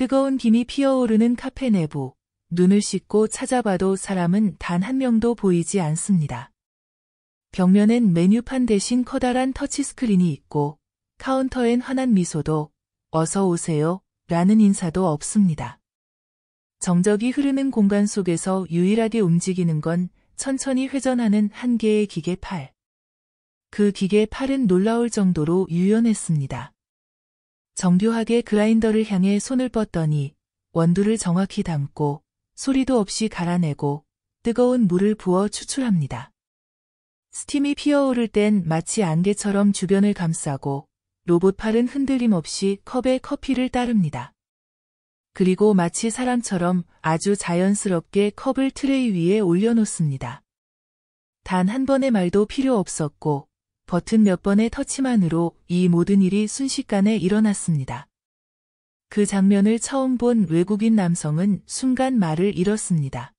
뜨거운 김이 피어오르는 카페 내부, 눈을 씻고 찾아봐도 사람은 단 한 명도 보이지 않습니다. 벽면엔 메뉴판 대신 커다란 터치스크린이 있고 카운터엔 환한 미소도 어서 오세요 라는 인사도 없습니다. 정적이 흐르는 공간 속에서 유일하게 움직이는 건 천천히 회전하는 한 개의 기계 팔. 그 기계 팔은 놀라울 정도로 유연했습니다. 정교하게 그라인더를 향해 손을 뻗더니 원두를 정확히 담고 소리도 없이 갈아내고 뜨거운 물을 부어 추출합니다. 스팀이 피어오를 땐 마치 안개처럼 주변을 감싸고 로봇 팔은 흔들림 없이 컵에 커피를 따릅니다. 그리고 마치 사람처럼 아주 자연스럽게 컵을 트레이 위에 올려놓습니다. 단 한 번의 말도 필요 없었고 버튼 몇 번의 터치만으로 이 모든 일이 순식간에 일어났습니다. 그 장면을 처음 본 외국인 남성은 순간 말을 잃었습니다.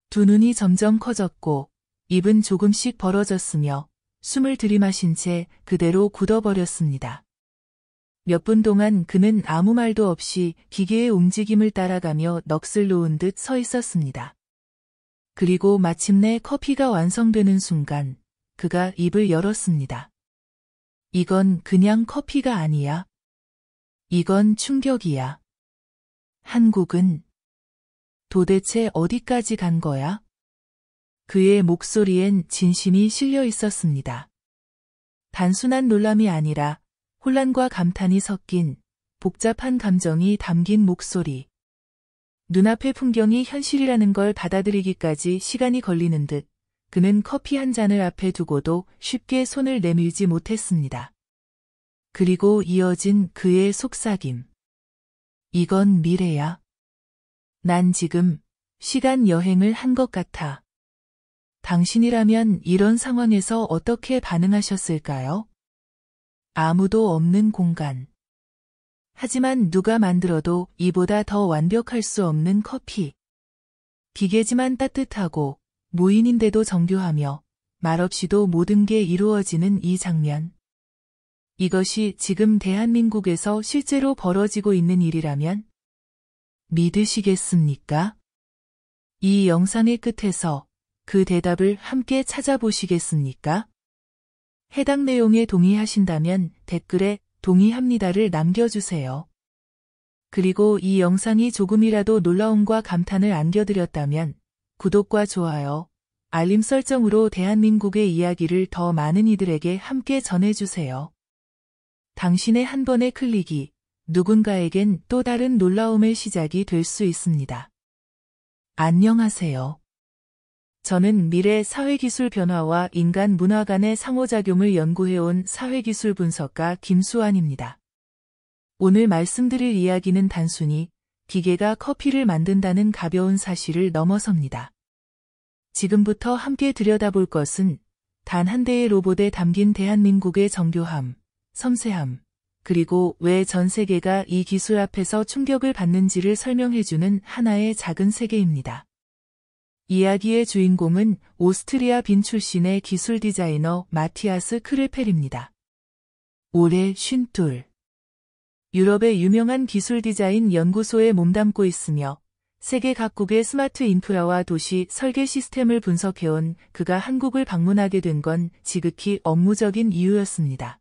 두 눈이 점점 커졌고 입은 조금씩 벌어졌으며 숨을 들이마신 채 그대로 굳어버렸습니다. 몇 분 동안 그는 아무 말도 없이 기계의 움직임을 따라가며 넋을 놓은 듯 서 있었습니다. 그리고 마침내 커피가 완성되는 순간 그가 입을 열었습니다. 이건 그냥 커피가 아니야. 이건 충격이야. 한국은 도대체 어디까지 간 거야? 그의 목소리엔 진심이 실려 있었습니다. 단순한 놀람이 아니라 혼란과 감탄이 섞인 복잡한 감정이 담긴 목소리. 눈앞의 풍경이 현실이라는 걸 받아들이기까지 시간이 걸리는 듯 그는 커피 한 잔을 앞에 두고도 쉽게 손을 내밀지 못했습니다. 그리고 이어진 그의 속삭임. 이건 미래야. 난 지금 시간 여행을 한 것 같아. 당신이라면 이런 상황에서 어떻게 반응하셨을까요? 아무도 없는 공간. 하지만 누가 만들어도 이보다 더 완벽할 수 없는 커피. 기계지만 따뜻하고 무인인데도 정교하며 말없이도 모든 게 이루어지는 이 장면. 이것이 지금 대한민국에서 실제로 벌어지고 있는 일이라면 믿으시겠습니까? 이 영상의 끝에서 그 대답을 함께 찾아보시겠습니까? 해당 내용에 동의하신다면 댓글에 동의합니다를 남겨주세요. 그리고 이 영상이 조금이라도 놀라움과 감탄을 안겨드렸다면 구독과 좋아요, 알림 설정으로 대한민국의 이야기를 더 많은 이들에게 함께 전해주세요. 당신의 한 번의 클릭이 누군가에겐 또 다른 놀라움의 시작이 될 수 있습니다. 안녕하세요. 저는 미래 사회기술 변화와 인간 문화 간의 상호작용을 연구해온 사회기술 분석가 김수환입니다. 오늘 말씀드릴 이야기는 단순히 기계가 커피를 만든다는 가벼운 사실을 넘어섭니다. 지금부터 함께 들여다볼 것은 단 한 대의 로봇에 담긴 대한민국의 정교함, 섬세함, 그리고 왜 전 세계가 이 기술 앞에서 충격을 받는지를 설명해주는 하나의 작은 세계입니다. 이야기의 주인공은 오스트리아 빈 출신의 기술 디자이너 마티아스 크르펠입니다. 올해 52. 유럽의 유명한 기술 디자인 연구소에 몸담고 있으며 세계 각국의 스마트 인프라와 도시 설계 시스템을 분석해온 그가 한국을 방문하게 된 건 지극히 업무적인 이유였습니다.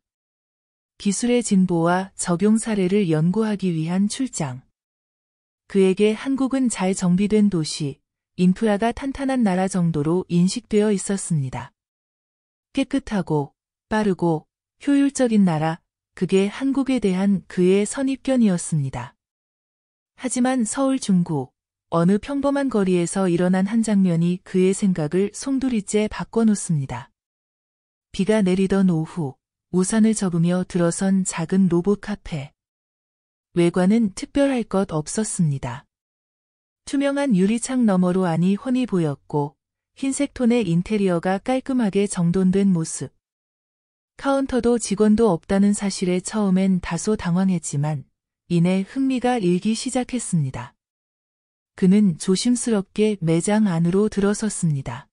기술의 진보와 적용 사례를 연구하기 위한 출장. 그에게 한국은 잘 정비된 도시, 인프라가 탄탄한 나라 정도로 인식되어 있었습니다. 깨끗하고 빠르고 효율적인 나라, 그게 한국에 대한 그의 선입견이었습니다. 하지만 서울 중구, 어느 평범한 거리에서 일어난 한 장면이 그의 생각을 송두리째 바꿔놓습니다. 비가 내리던 오후, 우산을 접으며 들어선 작은 로봇 카페. 외관은 특별할 것 없었습니다. 투명한 유리창 너머로 안이 훤히 보였고 흰색 톤의 인테리어가 깔끔하게 정돈된 모습. 카운터도 직원도 없다는 사실에 처음엔 다소 당황했지만 이내 흥미가 일기 시작했습니다. 그는 조심스럽게 매장 안으로 들어섰습니다.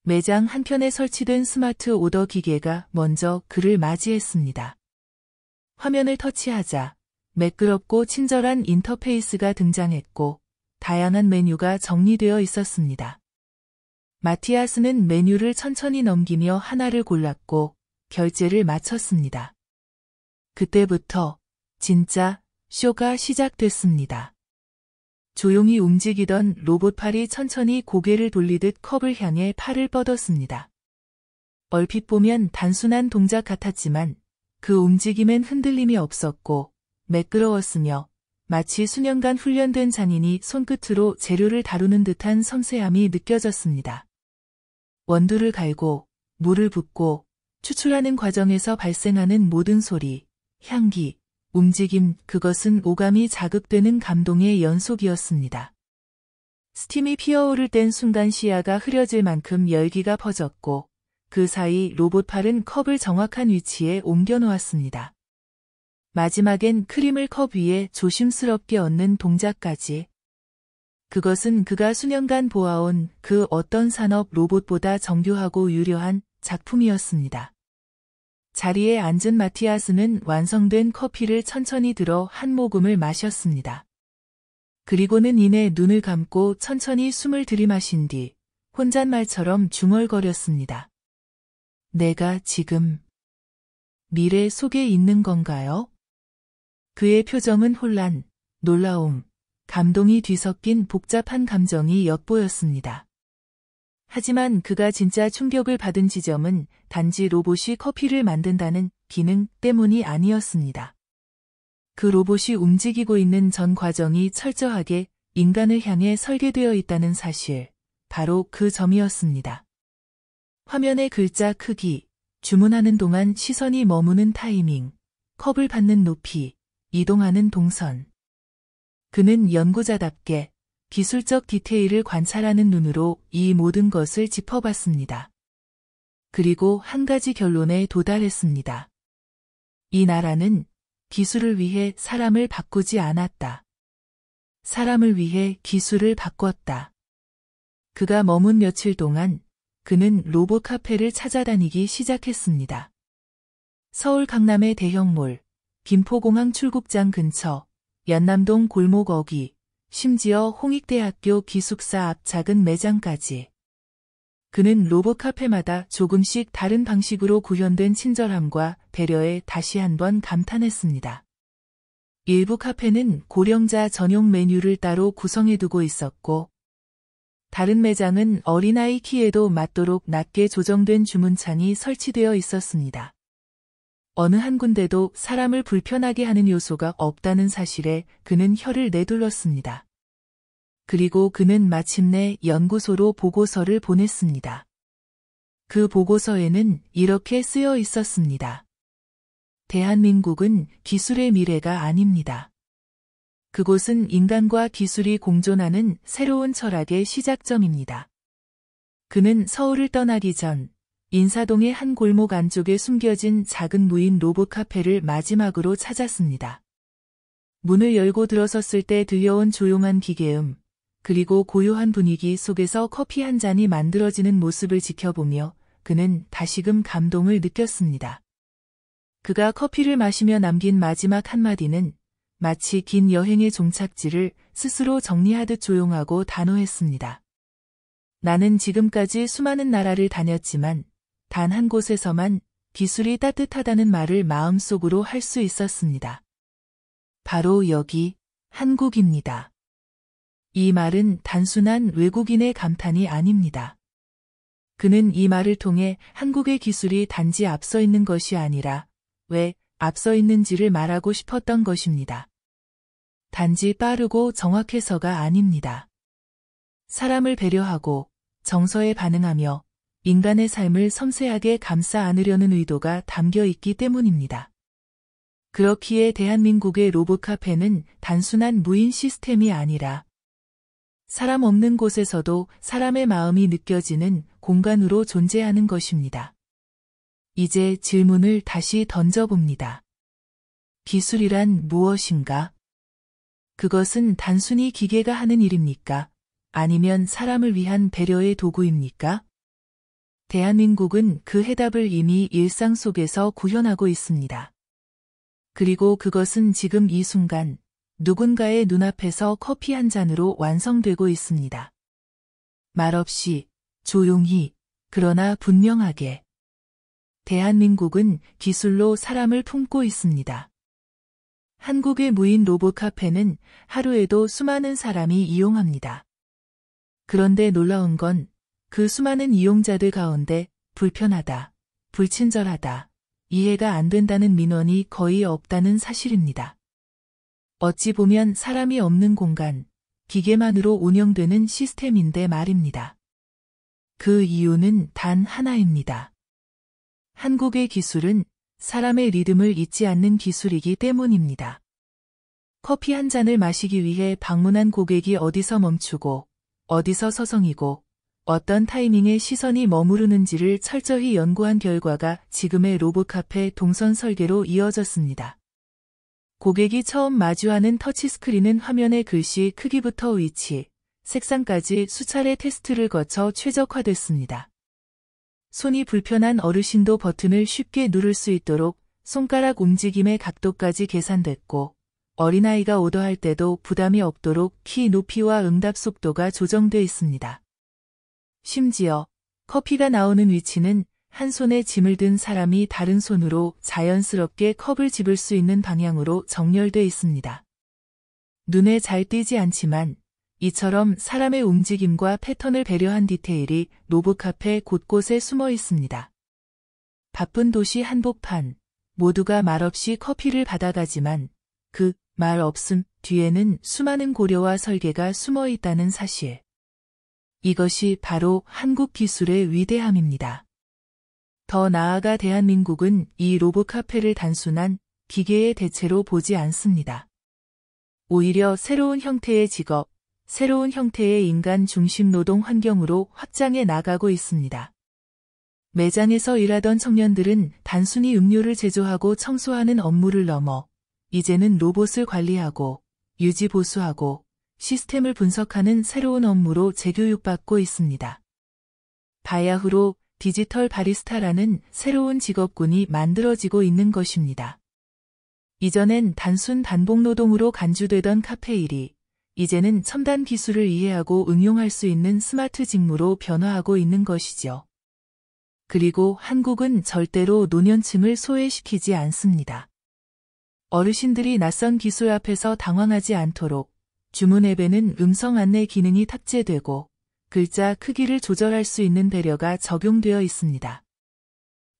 매장 한편에 설치된 스마트 오더 기계가 먼저 그를 맞이했습니다. 화면을 터치하자 매끄럽고 친절한 인터페이스가 등장했고 다양한 메뉴가 정리되어 있었습니다. 마티아스는 메뉴를 천천히 넘기며 하나를 골랐고 결제를 마쳤습니다. 그때부터 진짜 쇼가 시작됐습니다. 조용히 움직이던 로봇팔이 천천히 고개를 돌리듯 컵을 향해 팔을 뻗었습니다. 얼핏 보면 단순한 동작 같았지만 그 움직임엔 흔들림이 없었고 매끄러웠으며 마치 수년간 훈련된 장인이 손끝으로 재료를 다루는 듯한 섬세함이 느껴졌습니다. 원두를 갈고 물을 붓고 추출하는 과정에서 발생하는 모든 소리, 향기, 움직임, 그것은 오감이 자극되는 감동의 연속이었습니다. 스팀이 피어오를 땐 순간 시야가 흐려질 만큼 열기가 퍼졌고 그 사이 로봇팔은 컵을 정확한 위치에 옮겨 놓았습니다. 마지막엔 크림을 컵 위에 조심스럽게 얹는 동작까지. 그것은 그가 수년간 보아온 그 어떤 산업 로봇보다 정교하고 유려한 작품이었습니다. 자리에 앉은 마티아스는 완성된 커피를 천천히 들어 한 모금을 마셨습니다. 그리고는 이내 눈을 감고 천천히 숨을 들이마신 뒤 혼잣말처럼 중얼거렸습니다. 내가 지금 미래 속에 있는 건가요? 그의 표정은 혼란, 놀라움, 감동이 뒤섞인 복잡한 감정이 엿보였습니다. 하지만 그가 진짜 충격을 받은 지점은 단지 로봇이 커피를 만든다는 기능 때문이 아니었습니다. 그 로봇이 움직이고 있는 전 과정이 철저하게 인간을 향해 설계되어 있다는 사실, 바로 그 점이었습니다. 화면의 글자 크기, 주문하는 동안 시선이 머무는 타이밍, 컵을 받는 높이, 이동하는 동선. 그는 연구자답게 기술적 디테일을 관찰하는 눈으로 이 모든 것을 짚어봤습니다. 그리고 한 가지 결론에 도달했습니다. 이 나라는 기술을 위해 사람을 바꾸지 않았다. 사람을 위해 기술을 바꿨다. 그가 머문 며칠 동안 그는 로봇 카페를 찾아다니기 시작했습니다. 서울 강남의 대형몰, 김포공항 출국장 근처, 연남동 골목 어귀, 심지어 홍익대학교 기숙사 앞 작은 매장까지. 그는 로봇 카페마다 조금씩 다른 방식으로 구현된 친절함과 배려에 다시 한번 감탄했습니다. 일부 카페는 고령자 전용 메뉴를 따로 구성해두고 있었고, 다른 매장은 어린아이 키에도 맞도록 낮게 조정된 주문창이 설치되어 있었습니다. 어느 한 군데도 사람을 불편하게 하는 요소가 없다는 사실에 그는 혀를 내둘렀습니다. 그리고 그는 마침내 연구소로 보고서를 보냈습니다. 그 보고서에는 이렇게 쓰여 있었습니다. 대한민국은 기술의 미래가 아닙니다. 그곳은 인간과 기술이 공존하는 새로운 철학의 시작점입니다. 그는 서울을 떠나기 전 인사동의 한 골목 안쪽에 숨겨진 작은 무인 로봇 카페를 마지막으로 찾았습니다. 문을 열고 들어섰을 때 들려온 조용한 기계음, 그리고 고요한 분위기 속에서 커피 한 잔이 만들어지는 모습을 지켜보며 그는 다시금 감동을 느꼈습니다. 그가 커피를 마시며 남긴 마지막 한마디는 마치 긴 여행의 종착지를 스스로 정리하듯 조용하고 단호했습니다. 나는 지금까지 수많은 나라를 다녔지만 단 한 곳에서만 기술이 따뜻하다는 말을 마음속으로 할 수 있었습니다. 바로 여기, 한국입니다. 이 말은 단순한 외국인의 감탄이 아닙니다. 그는 이 말을 통해 한국의 기술이 단지 앞서 있는 것이 아니라 왜 앞서 있는지를 말하고 싶었던 것입니다. 단지 빠르고 정확해서가 아닙니다. 사람을 배려하고 정서에 반응하며 인간의 삶을 섬세하게 감싸 안으려는 의도가 담겨 있기 때문입니다. 그렇기에 대한민국의 로봇 카페는 단순한 무인 시스템이 아니라 사람 없는 곳에서도 사람의 마음이 느껴지는 공간으로 존재하는 것입니다. 이제 질문을 다시 던져봅니다. 기술이란 무엇인가? 그것은 단순히 기계가 하는 일입니까? 아니면 사람을 위한 배려의 도구입니까? 대한민국은 그 해답을 이미 일상 속에서 구현하고 있습니다. 그리고 그것은 지금 이 순간 누군가의 눈앞에서 커피 한 잔으로 완성되고 있습니다. 말없이, 조용히, 그러나 분명하게. 대한민국은 기술로 사람을 품고 있습니다. 한국의 무인 로봇 카페는 하루에도 수많은 사람이 이용합니다. 그런데 놀라운 건 그 수많은 이용자들 가운데 불편하다, 불친절하다, 이해가 안 된다는 민원이 거의 없다는 사실입니다. 어찌 보면 사람이 없는 공간, 기계만으로 운영되는 시스템인데 말입니다. 그 이유는 단 하나입니다. 한국의 기술은 사람의 리듬을 잊지 않는 기술이기 때문입니다. 커피 한 잔을 마시기 위해 방문한 고객이 어디서 멈추고, 어디서 서성이고, 어떤 타이밍에 시선이 머무르는지를 철저히 연구한 결과가 지금의 로봇 카페 동선 설계로 이어졌습니다. 고객이 처음 마주하는 터치스크린은 화면의 글씨 크기부터 위치, 색상까지 수차례 테스트를 거쳐 최적화됐습니다. 손이 불편한 어르신도 버튼을 쉽게 누를 수 있도록 손가락 움직임의 각도까지 계산됐고, 어린아이가 오더할 때도 부담이 없도록 키 높이와 응답 속도가 조정돼 있습니다. 심지어 커피가 나오는 위치는 한 손에 짐을 든 사람이 다른 손으로 자연스럽게 컵을 집을 수 있는 방향으로 정렬돼 있습니다. 눈에 잘 띄지 않지만 이처럼 사람의 움직임과 패턴을 배려한 디테일이 로봇 카페 곳곳에 숨어 있습니다. 바쁜 도시 한복판, 모두가 말없이 커피를 받아가지만 그 말 없음 뒤에는 수많은 고려와 설계가 숨어 있다는 사실. 이것이 바로 한국 기술의 위대함입니다. 더 나아가 대한민국은 이 로봇 카페를 단순한 기계의 대체로 보지 않습니다. 오히려 새로운 형태의 직업, 새로운 형태의 인간 중심 노동 환경으로 확장해 나가고 있습니다. 매장에서 일하던 청년들은 단순히 음료를 제조하고 청소하는 업무를 넘어 이제는 로봇을 관리하고 유지 보수하고 시스템을 분석하는 새로운 업무로 재교육받고 있습니다. 바야흐로 디지털 바리스타라는 새로운 직업군이 만들어지고 있는 것입니다. 이전엔 단순 반복 노동으로 간주되던 카페 일이 이제는 첨단 기술을 이해하고 응용할 수 있는 스마트 직무로 변화하고 있는 것이죠. 그리고 한국은 절대로 노년층을 소외시키지 않습니다. 어르신들이 낯선 기술 앞에서 당황하지 않도록 주문 앱에는 음성 안내 기능이 탑재되고 글자 크기를 조절할 수 있는 배려가 적용되어 있습니다.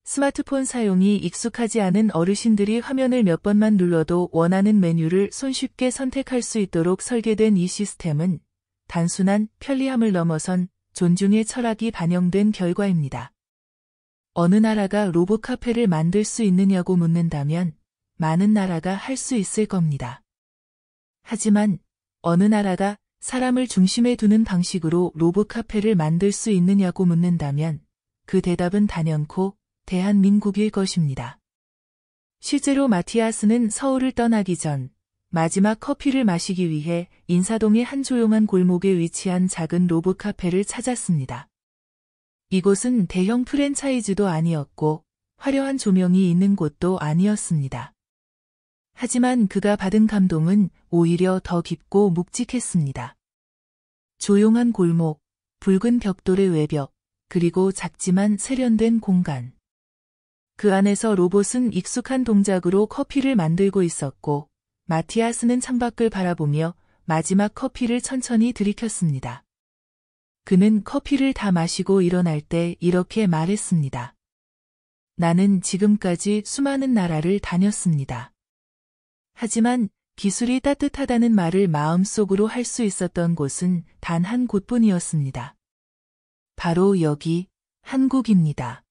스마트폰 사용이 익숙하지 않은 어르신들이 화면을 몇 번만 눌러도 원하는 메뉴를 손쉽게 선택할 수 있도록 설계된 이 시스템은 단순한 편리함을 넘어선 존중의 철학이 반영된 결과입니다. 어느 나라가 로봇 카페를 만들 수 있느냐고 묻는다면 많은 나라가 할 수 있을 겁니다. 하지만 어느 나라가 사람을 중심에 두는 방식으로 로봇 카페를 만들 수 있느냐고 묻는다면 그 대답은 단연코 대한민국일 것입니다. 실제로 마티아스는 서울을 떠나기 전 마지막 커피를 마시기 위해 인사동의 한 조용한 골목에 위치한 작은 로봇 카페를 찾았습니다. 이곳은 대형 프랜차이즈도 아니었고 화려한 조명이 있는 곳도 아니었습니다. 하지만 그가 받은 감동은 오히려 더 깊고 묵직했습니다. 조용한 골목, 붉은 벽돌의 외벽, 그리고 작지만 세련된 공간. 그 안에서 로봇은 익숙한 동작으로 커피를 만들고 있었고, 마티아스는 창밖을 바라보며 마지막 커피를 천천히 들이켰습니다. 그는 커피를 다 마시고 일어날 때 이렇게 말했습니다. 나는 지금까지 수많은 나라를 다녔습니다. 하지만 기술이 따뜻하다는 말을 마음속으로 할 수 있었던 곳은 단 한 곳뿐이었습니다. 바로 여기, 한국입니다.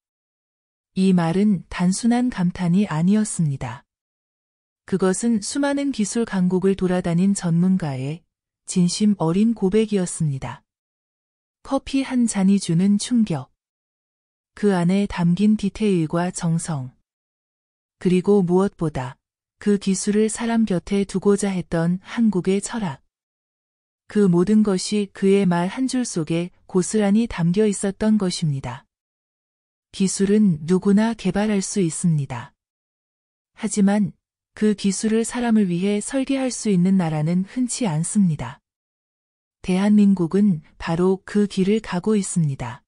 이 말은 단순한 감탄이 아니었습니다. 그것은 수많은 기술 강국을 돌아다닌 전문가의 진심 어린 고백이었습니다. 커피 한 잔이 주는 충격. 그 안에 담긴 디테일과 정성. 그리고 무엇보다 그 기술을 사람 곁에 두고자 했던 한국의 철학. 그 모든 것이 그의 말 한 줄 속에 고스란히 담겨 있었던 것입니다. 기술은 누구나 개발할 수 있습니다. 하지만 그 기술을 사람을 위해 설계할 수 있는 나라는 흔치 않습니다. 대한민국은 바로 그 길을 가고 있습니다.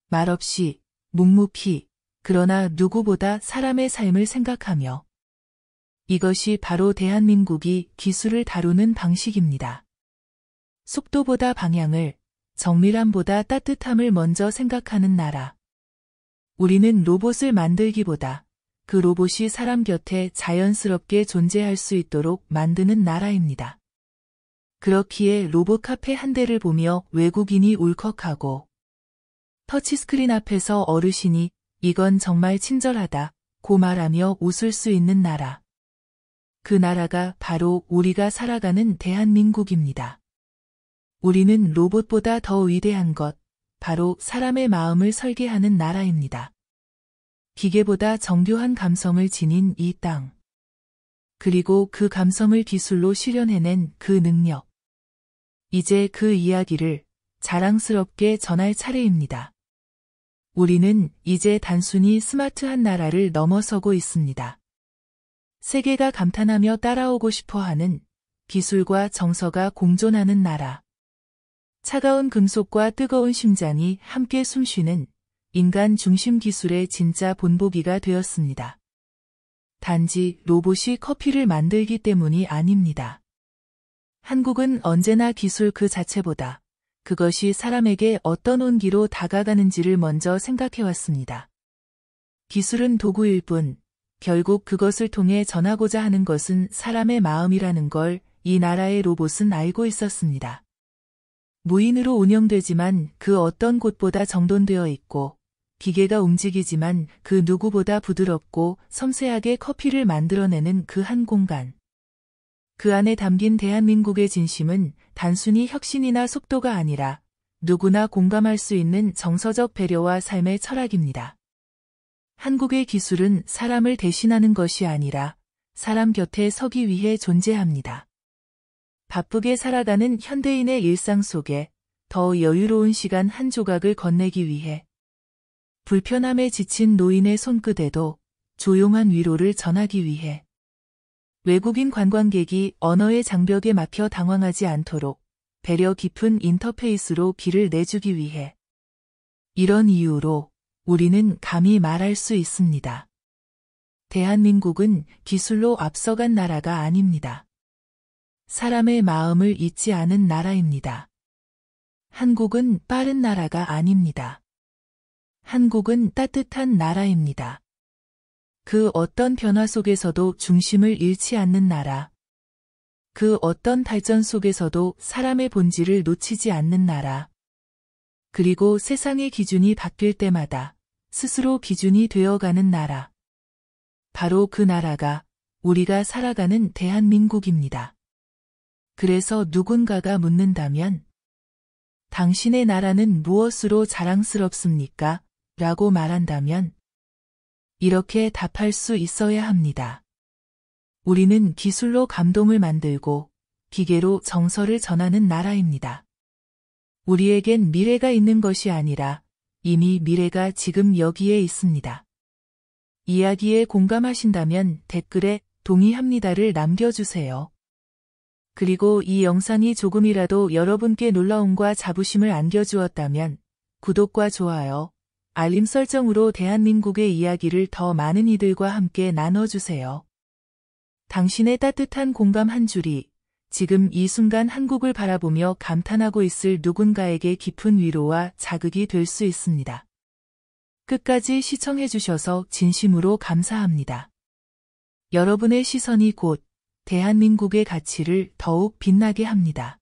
말없이, 묵묵히, 그러나 누구보다 사람의 삶을 생각하며. 이것이 바로 대한민국이 기술을 다루는 방식입니다. 속도보다 방향을, 정밀함보다 따뜻함을 먼저 생각하는 나라. 우리는 로봇을 만들기보다 그 로봇이 사람 곁에 자연스럽게 존재할 수 있도록 만드는 나라입니다. 그렇기에 로봇 카페 한 대를 보며 외국인이 울컥하고 터치스크린 앞에서 어르신이 이건 정말 친절하다고 말하며 웃을 수 있는 나라. 그 나라가 바로 우리가 살아가는 대한민국입니다. 우리는 로봇보다 더 위대한 것, 바로 사람의 마음을 설계하는 나라입니다. 기계보다 정교한 감성을 지닌 이 땅. 그리고 그 감성을 기술로 실현해낸 그 능력. 이제 그 이야기를 자랑스럽게 전할 차례입니다. 우리는 이제 단순히 스마트한 나라를 넘어서고 있습니다. 세계가 감탄하며 따라오고 싶어하는 기술과 정서가 공존하는 나라. 차가운 금속과 뜨거운 심장이 함께 숨쉬는 인간 중심 기술의 진짜 본보기가 되었습니다. 단지 로봇이 커피를 만들기 때문이 아닙니다. 한국은 언제나 기술 그 자체보다 그것이 사람에게 어떤 온기로 다가가는지를 먼저 생각해왔습니다. 기술은 도구일 뿐, 결국 그것을 통해 전하고자 하는 것은 사람의 마음이라는 걸 이 나라의 로봇은 알고 있었습니다. 무인으로 운영되지만 그 어떤 곳보다 정돈되어 있고, 기계가 움직이지만 그 누구보다 부드럽고 섬세하게 커피를 만들어내는 그 한 공간. 그 안에 담긴 대한민국의 진심은 단순히 혁신이나 속도가 아니라 누구나 공감할 수 있는 정서적 배려와 삶의 철학입니다. 한국의 기술은 사람을 대신하는 것이 아니라 사람 곁에 서기 위해 존재합니다. 바쁘게 살아가는 현대인의 일상 속에 더 여유로운 시간 한 조각을 건네기 위해 불편함에 지친 노인의 손끝에도 조용한 위로를 전하기 위해 외국인 관광객이 언어의 장벽에 막혀 당황하지 않도록 배려 깊은 인터페이스로 길을 내주기 위해 이런 이유로 우리는 감히 말할 수 있습니다. 대한민국은 기술로 앞서간 나라가 아닙니다. 사람의 마음을 잊지 않은 나라입니다. 한국은 빠른 나라가 아닙니다. 한국은 따뜻한 나라입니다. 그 어떤 변화 속에서도 중심을 잃지 않는 나라. 그 어떤 발전 속에서도 사람의 본질을 놓치지 않는 나라. 그리고 세상의 기준이 바뀔 때마다 스스로 기준이 되어가는 나라. 바로 그 나라가 우리가 살아가는 대한민국입니다. 그래서 누군가가 묻는다면 당신의 나라는 무엇으로 자랑스럽습니까? 라고 말한다면 이렇게 답할 수 있어야 합니다. 우리는 기술로 감동을 만들고 기계로 정서를 전하는 나라입니다. 우리에겐 미래가 있는 것이 아니라 이미 미래가 지금 여기에 있습니다. 이야기에 공감하신다면 댓글에 동의합니다를 남겨주세요. 그리고 이 영상이 조금이라도 여러분께 놀라움과 자부심을 안겨주었다면 구독과 좋아요, 알림 설정으로 대한민국의 이야기를 더 많은 이들과 함께 나눠주세요. 당신의 따뜻한 공감 한 줄이 지금 이 순간 한국을 바라보며 감탄하고 있을 누군가에게 깊은 위로와 자극이 될 수 있습니다. 끝까지 시청해주셔서 진심으로 감사합니다. 여러분의 시선이 곧 대한민국의 가치를 더욱 빛나게 합니다.